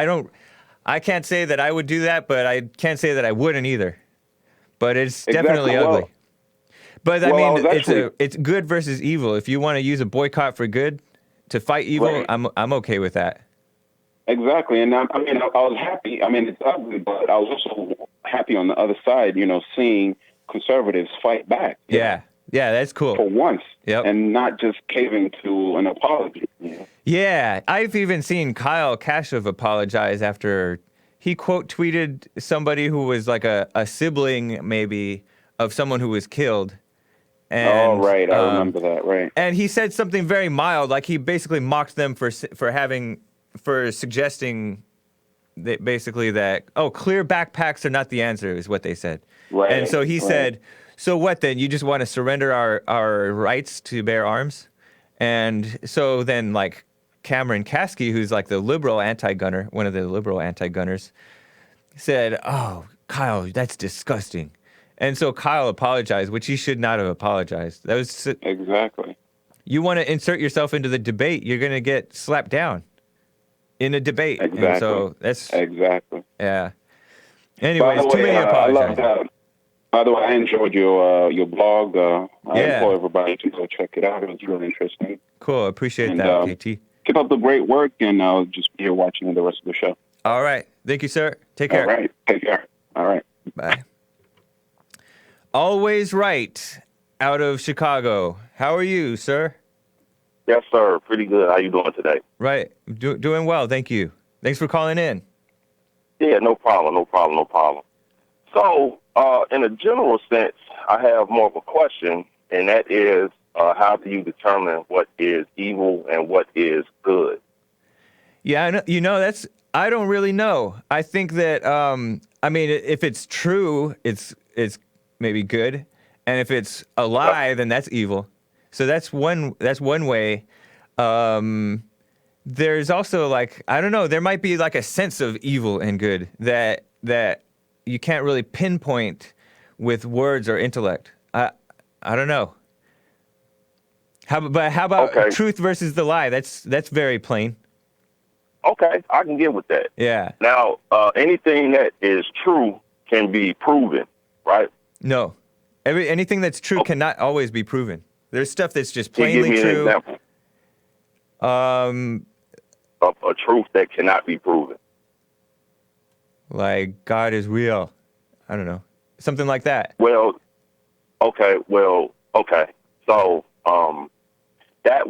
I can't say that I would do that, but I can't say that I wouldn't either. But it's definitely ugly. But I mean, it's good versus evil. If you want to use a boycott for good to fight evil, I'm okay with that. Exactly, and I was happy. I mean, it's ugly, but I was also happy on the other side. Seeing conservatives fight back. Yeah, that's cool. For once, yep. And not just caving to an apology. Yeah, I've even seen Kyle Kashuv apologize after he quote tweeted somebody who was like a sibling maybe of someone who was killed. And, right. I remember that. Right. And he said something very mild, like he basically mocked them for suggesting that basically that, oh, clear backpacks are not the answer, is what they said. Right. And so he said, so what then? You just want to surrender our rights to bear arms? And so then, like, Cameron Kasky, who's like the liberal anti-gunner, one of the liberal anti-gunners, said, oh, Kyle, that's disgusting. And so Kyle apologized, which he should not have apologized. That was exactly. You want to insert yourself into the debate, you're going to get slapped down in a debate. Exactly. And so that's exactly. Yeah. Anyways, too many apologizing. By the way, I enjoyed your blog. I implore everybody to go check it out. It was really interesting. Cool. Appreciate that, KT. Keep up the great work, and I'll just be here watching the rest of the show. All right. Thank you, sir. Take care. All right. Take care. All right. Bye. Always Right out of Chicago. How are you, sir? Yes, sir. Pretty good. How you doing today? Right. Doing well. Thank you. Thanks for calling in. Yeah, no problem. So, in a general sense, I have more of a question, and that is, how do you determine what is evil and what is good? Yeah, I don't really know. I think that, if it's true, it's maybe good, and if it's a lie, then that's evil. So that's one way. There's also there might be like a sense of evil and good that you can't really pinpoint with words or intellect. I don't know. How about truth versus the lie? That's very plain. Okay, I can get with that. Yeah. Now, anything that is true can be proven, right? No. Anything that's true cannot always be proven. There's stuff that's just plainly true. Give me an example. Of a truth that cannot be proven. Like God is real. I don't know. Something like that. Well, okay. So, that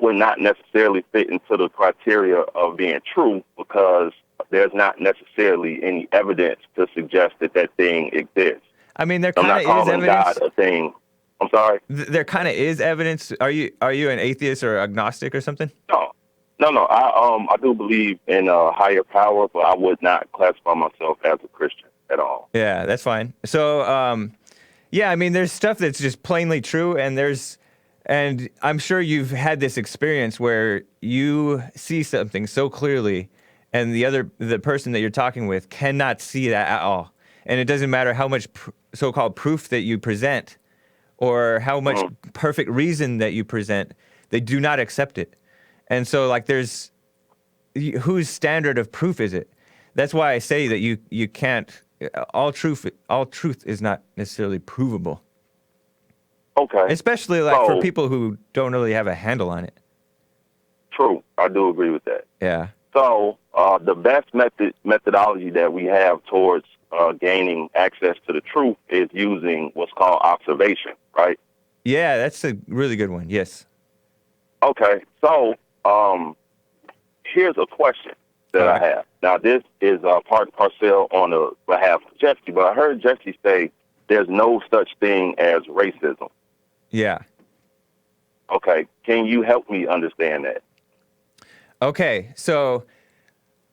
would not necessarily fit into the criteria of being true, because there's not necessarily any evidence to suggest that thing exists. I mean, there kind of is evidence. God a thing. I'm sorry. There kind of is evidence. Are you an atheist or agnostic or something? No. I do believe in a higher power, but I would not classify myself as a Christian at all. Yeah, that's fine. So, there's stuff that's just plainly true, and I'm sure you've had this experience where you see something so clearly, and the person that you're talking with cannot see that at all, and it doesn't matter how much so-called proof that you present, or how much perfect reason that you present, they do not accept it. And so, there's whose standard of proof is it? That's why I say that you can't. All truth is not necessarily provable. Okay. Especially for people who don't really have a handle on it. True, I do agree with that. Yeah. So the best methodology that we have towards gaining access to the truth is using what's called observation, right? Yeah, that's a really good one. Yes. Okay, so here's a question that I have. Now, this is part and parcel on the behalf of Jesse, but I heard Jesse say there's no such thing as racism. Yeah. Okay, can you help me understand that? Okay, so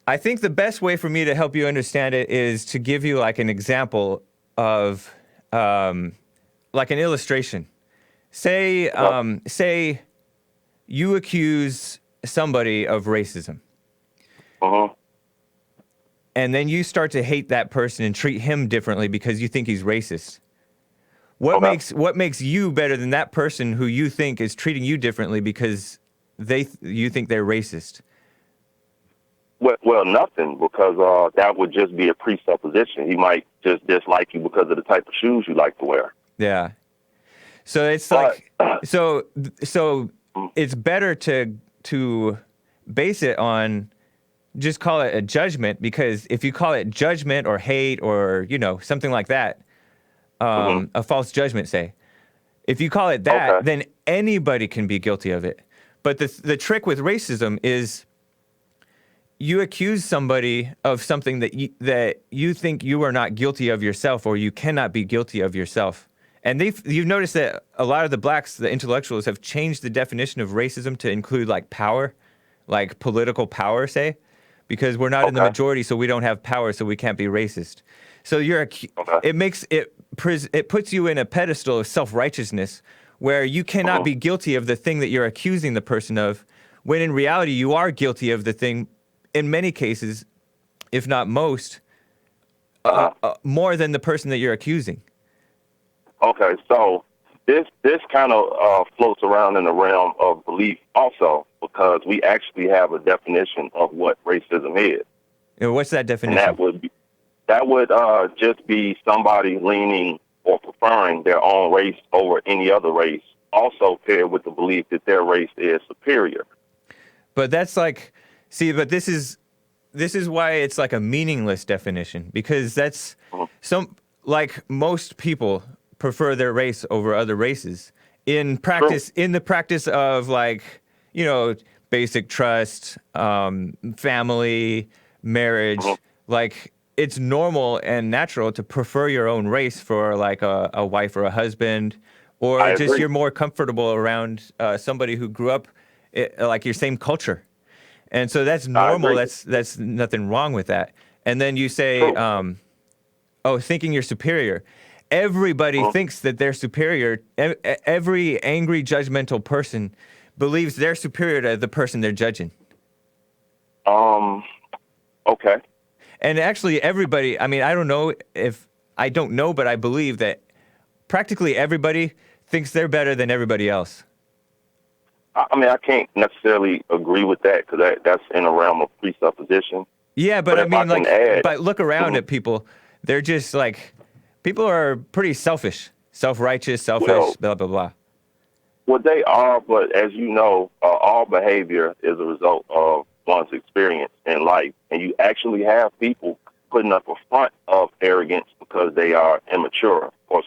I think the best way for me to help you understand it is to give you an example of an illustration. Say you accuse somebody of racism. Uh-huh. And then you start to hate that person and treat him differently because you think he's racist. What makes you better than that person who you think is treating you differently because you think they're racist? Well, nothing, because that would just be a presupposition. He might just dislike you because of the type of shoes you like to wear. Yeah. So it's so it's better to base it on, just call it a judgment, because if you call it judgment or hate or, something like that, a false judgment, say, if you call it that, then anybody can be guilty of it. But the trick with racism is you accuse somebody of something that you think you are not guilty of yourself, or you cannot be guilty of yourself. And you've noticed that a lot of the blacks, the intellectuals, have changed the definition of racism to include like power, like political power, say, because we're not in the majority, so we don't have power, so we can't be racist. So it puts you in a pedestal of self-righteousness where you cannot be guilty of the thing that you're accusing the person of, when in reality you are guilty of the thing, in many cases, if not most, more than the person that you're accusing. Okay, so this kind of floats around in the realm of belief also, because we actually have a definition of what racism is. What's that definition? And that would just be somebody leaning or preferring their own race over any other race, also paired with the belief that their race is superior. But that's like, but this is why it's like a meaningless definition, because that's like most people prefer their race over other races in practice, in the practice of like, basic trust, family, marriage, like it's normal and natural to prefer your own race for like a wife or a husband, or just you're more comfortable around somebody who grew up like your same culture. And so that's normal. That's nothing wrong with that. And then you say, thinking you're superior. Everybody thinks that they're superior. Every angry, judgmental person believes they're superior to the person they're judging. Okay. And actually everybody, I don't know, but I believe that practically everybody thinks they're better than everybody else. I can't necessarily agree with that, because that's in a realm of presupposition. Yeah, but but look around at people. They're just like, people are pretty selfish, self-righteous, selfish, blah, blah, blah. Well, they are, but as you know, all behavior is a result of one's experience in life. And you actually have people putting up a front of arrogance because they are immature, or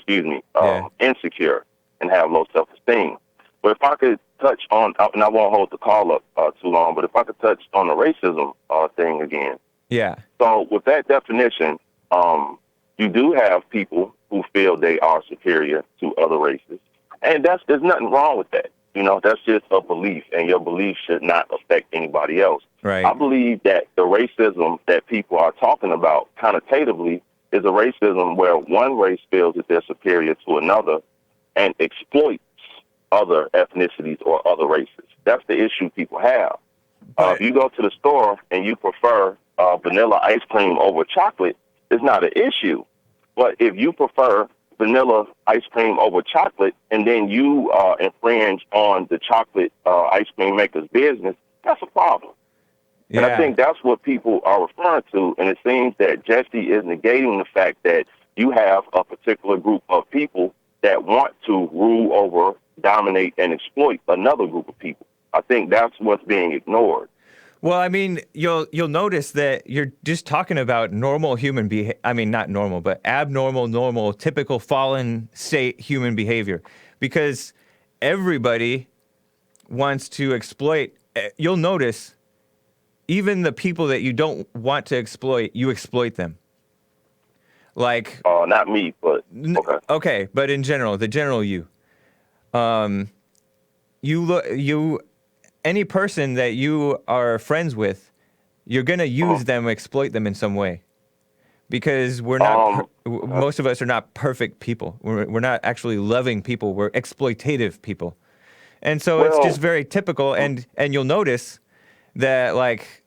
insecure, and have low self-esteem. But if I could touch on, and I won't hold the call up too long, but if I could touch on the racism thing again. Yeah. So with that definition, you do have people who feel they are superior to other races. And there's nothing wrong with that. That's just a belief, and your belief should not affect anybody else. Right. I believe that the racism that people are talking about connotatively is a racism where one race feels that they're superior to another and exploits other ethnicities or other races. That's the issue people have. If you go to the store and you prefer vanilla ice cream over chocolate, it's not an issue. But if you prefer vanilla ice cream over chocolate, and then you infringe on the chocolate ice cream maker's business, that's a problem. Yeah. And I think that's what people are referring to. And it seems that Jesse is negating the fact that you have a particular group of people that want to rule over, dominate, and exploit another group of people. I think that's what's being ignored. Well, you'll notice that you're just talking about normal human behavior. Not normal, but abnormal, normal, typical fallen state human behavior. Because everybody wants to exploit. You'll notice even the people that you don't want to exploit, you exploit them. Like, not me, but okay. Okay, but in general, the general you. Any person that you are friends with, you're gonna use them, exploit them in some way, because we're not. Most of us are not perfect people. We're not actually loving people. We're exploitative people, and so it's just very typical. And you'll notice that like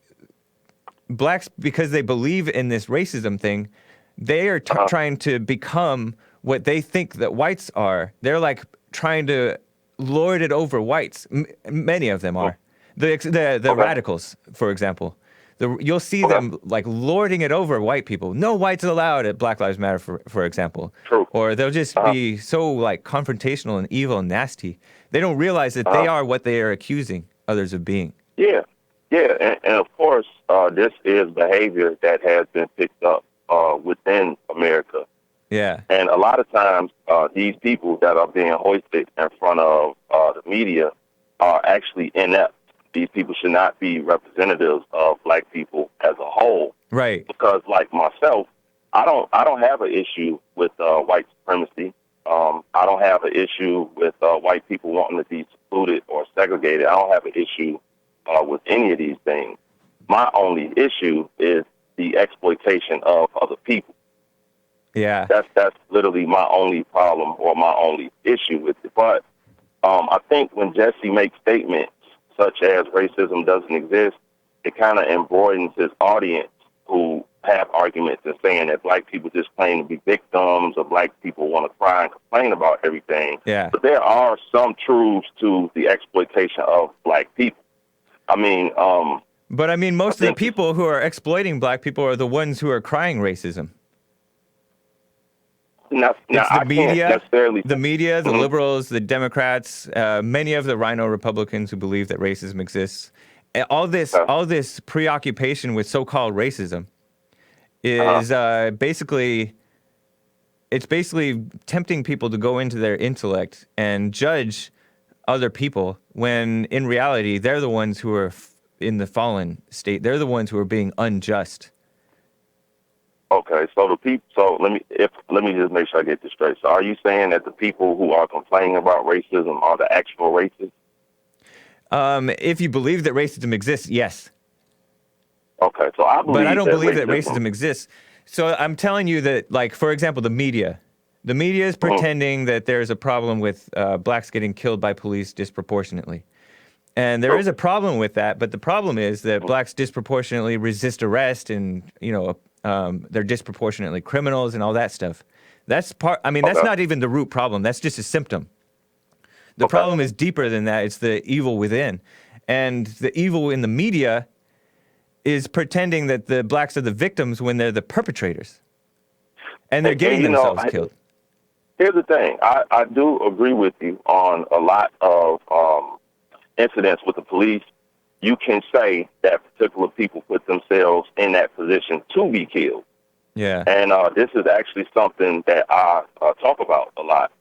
blacks, because they believe in this racism thing, they are trying to become what they think that whites are. They're like trying to lord it over whites. Many of them are. The radicals, for example. You'll see them like lording it over white people. No whites allowed at Black Lives Matter, for example. True. Or they'll just be so like confrontational and evil and nasty. They don't realize that they are what they are accusing others of being. Yeah. And of course, this is behavior that has been picked up within America. Yeah. And a lot of times, these people that are being hoisted in front of the media are actually inept these people should not be representatives of black people as a whole. Right. Because, like myself, I don't have an issue with white supremacy. I don't have an issue with white people wanting to be secluded or segregated. I don't have an issue with any of these things. My only issue is the exploitation of other people. Yeah. That's literally my only problem or my only issue with it. But I think when Jesse makes statements such as racism doesn't exist, it kind of embroidens his audience who have arguments and saying that black people just claim to be victims or black people want to cry and complain about everything. Yeah. But there are some truths to the exploitation of black people. I mean, but I mean, most of the people who are exploiting black people are the ones who are crying racism. Now, the media, the Mm-hmm. liberals, the Democrats, many of the rhino Republicans who believe that racism exists. All this preoccupation with so-called racism is basically tempting people to go into their intellect and judge other people when in reality they're the ones who are in the fallen state. They're the ones who are being unjust. Okay, so let me just make sure I get this straight. So, are you saying that the people who are complaining about racism are the actual racists? If you believe that racism exists, yes. Okay, so I believe. But I don't believe that racism exists. So I'm telling you that, like, for example, the media is pretending that there's a problem with blacks getting killed by police disproportionately. And there is a problem with that, but the problem is that blacks disproportionately resist arrest and, they're disproportionately criminals and all that stuff. That's not even the root problem. That's just a symptom. The problem is deeper than that. It's the evil within. And the evil in the media is pretending that the blacks are the victims when they're the perpetrators. And they're getting themselves killed. Here's the thing. I do agree with you on a lot of incidents with the police. You can say that particular people put themselves in that position to be killed. Yeah. And this is actually something that I talk about a lot.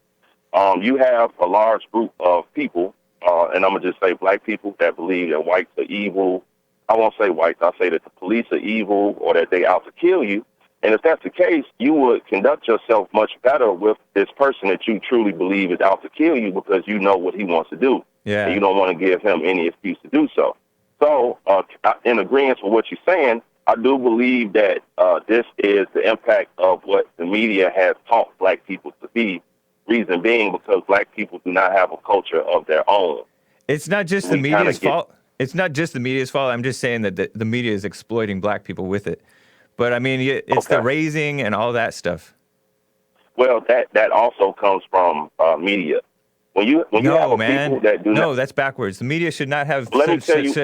You have a large group of people, and I'm going to just say black people, that believe that whites are evil. I won't say whites. I'll say that the police are evil or that they out to kill you. And if that's the case, you would conduct yourself much better with this person that you truly believe is out to kill you because you know what he wants to do. Yeah. And you don't want to give him any excuse to do so. So, in agreement with what you're saying, I do believe that this is the impact of what the media has taught black people to be. Reason being because black people do not have a culture of their own. It's not just the media's fault. It's not just the media's fault. I'm just saying that the media is exploiting black people with it. But I mean, it's the raising and all that stuff. Well, that also comes from media. When you have people that do not, that's backwards. The media should not have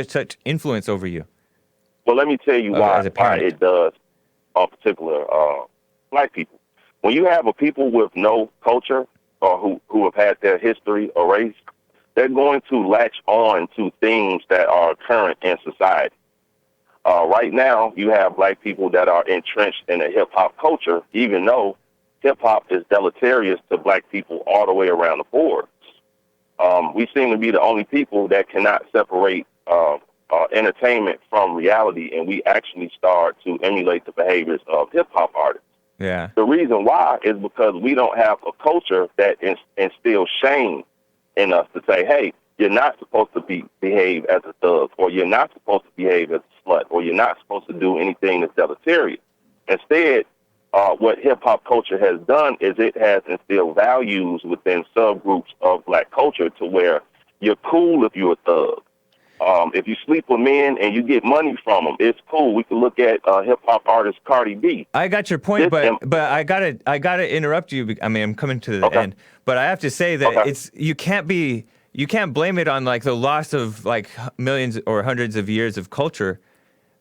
such influence over you. Well, let me tell you why it does on particular black people. When you have a people with no culture or who have had their history erased, they're going to latch on to things that are current in society. Right now, you have black people that are entrenched in a hip-hop culture, even though hip-hop is deleterious to black people all the way around the board. We seem to be the only people that cannot separate entertainment from reality, and we actually start to emulate the behaviors of hip-hop artists. Yeah. The reason why is because we don't have a culture that instills shame in us to say, hey, you're not supposed to behave as a thug, or you're not supposed to behave as a slut, or you're not supposed to do anything that's deleterious. Instead, what hip-hop culture has done is it has instilled values within subgroups of black culture to where you're cool if you're a thug. If you sleep with men and you get money from them, it's cool. We can look at hip-hop artist Cardi B. I got your point, but I gotta interrupt you. I mean, I'm coming to the end, but I have to say that you can't blame it on like the loss of like millions or hundreds of years of culture,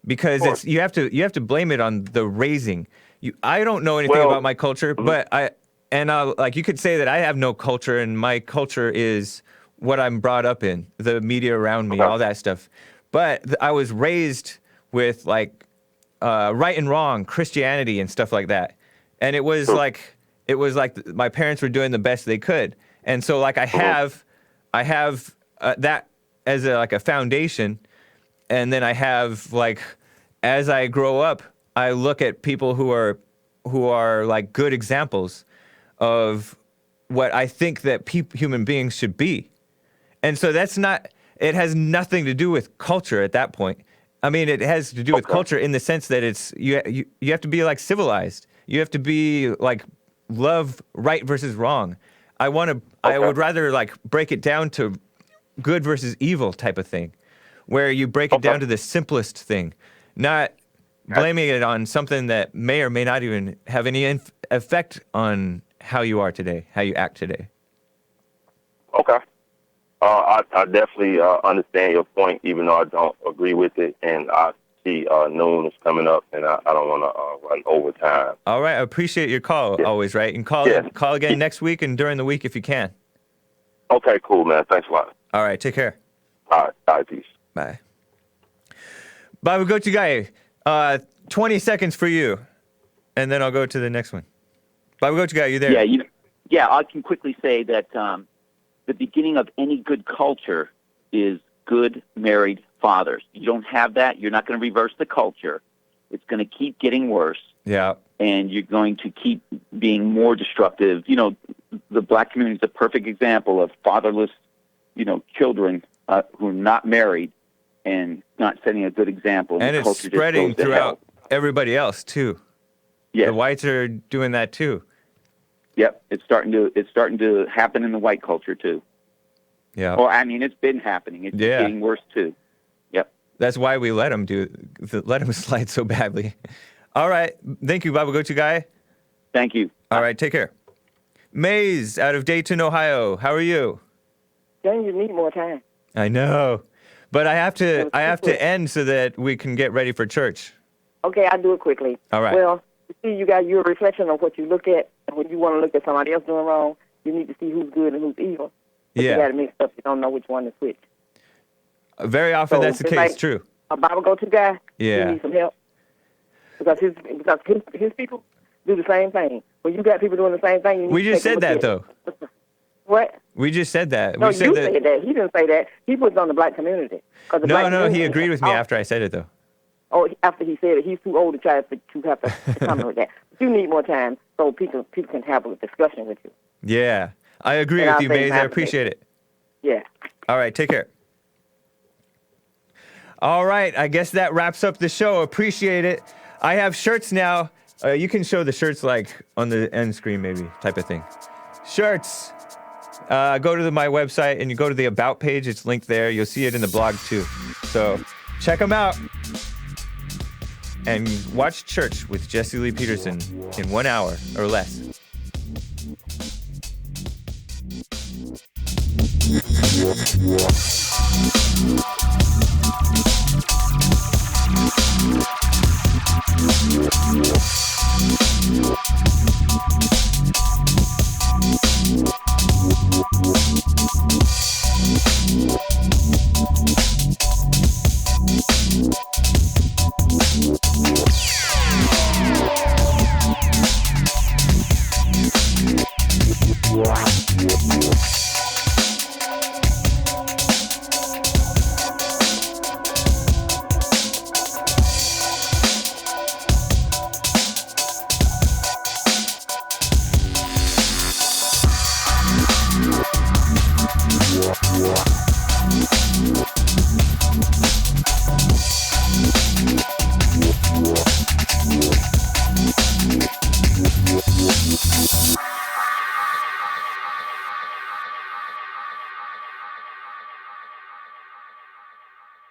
because you have to blame it on the raising. I don't know anything about my culture, but like you could say that I have no culture, and my culture is what I'm brought up in, the media around me, all that stuff. But I was raised with like right and wrong, Christianity and stuff like that, and it was like my parents were doing the best they could, and so like I have that as a foundation, and then I have like, as I grow up, I look at people who are like good examples of what I think that human beings should be. And so it has nothing to do with culture at that point. I mean, it has to do with culture in the sense that it's, you have to be like civilized. You have to be like, love right versus wrong. I would rather like break it down to good versus evil type of thing, where you break it down to the simplest thing, not blaming it on something that may or may not even have any effect on how you are today, how you act today. Okay. I definitely understand your point, even though I don't agree with it. And I see noon is coming up, and I don't want to run overtime. All right. I appreciate your call always, right? And call again next week and during the week if you can. Okay, cool, man. Thanks a lot. All right. Take care. All right. Peace. Bye. Bible Go-To Guy, 20 seconds for you, and then I'll go to the next one. Bible Go-To Guy, you there? Yeah, I can quickly say that the beginning of any good culture is good married fathers. You don't have that, you're not going to reverse the culture. It's going to keep getting worse. Yeah. And you're going to keep being more destructive. You know, the black community is a perfect example of fatherless, children who are not married and not setting a good example. And it's spreading throughout everybody else, too. Yeah. The whites are doing that, too. Yep, it's starting to happen in the white culture too. Yeah. Well, I mean, it's been happening. It's getting worse too. Yep. That's why we let them slide so badly. All right, thank you, Bible Go-To Guy. Thank you. All right, take care. Maze out of Dayton, Ohio. How are you? Then you need more time. I know, but I have to end so that we can get ready for church. Okay, I'll do it quickly. All right. Well, you see, you're a reflection of what you look at. When you want to look at somebody else doing wrong, you need to see who's good and who's evil. But you got to mix up. You don't know which one is which. Very often that's the case. Like true. A Bible Go-To Guy. Yeah. He needs some help because his people do the same thing. When you got people doing the same thing, we just said that though. What? We just said that. No, we said you said that. He didn't say that. He puts on the black community. No, he agreed with me after I said it though. Oh, after he said it, he's too old to try to have to comment with that. But you need more time so people can have a discussion with you. Yeah, I agree with you, Maze. I appreciate it. Yeah. All right, take care. All right, I guess that wraps up the show. Appreciate it. I have shirts now. You can show the shirts like on the end screen maybe, type of thing. Shirts. Go to my website and you go to the About page. It's linked there. You'll see it in the blog too. So check them out. And watch church with Jesse Lee Peterson in 1 hour or less.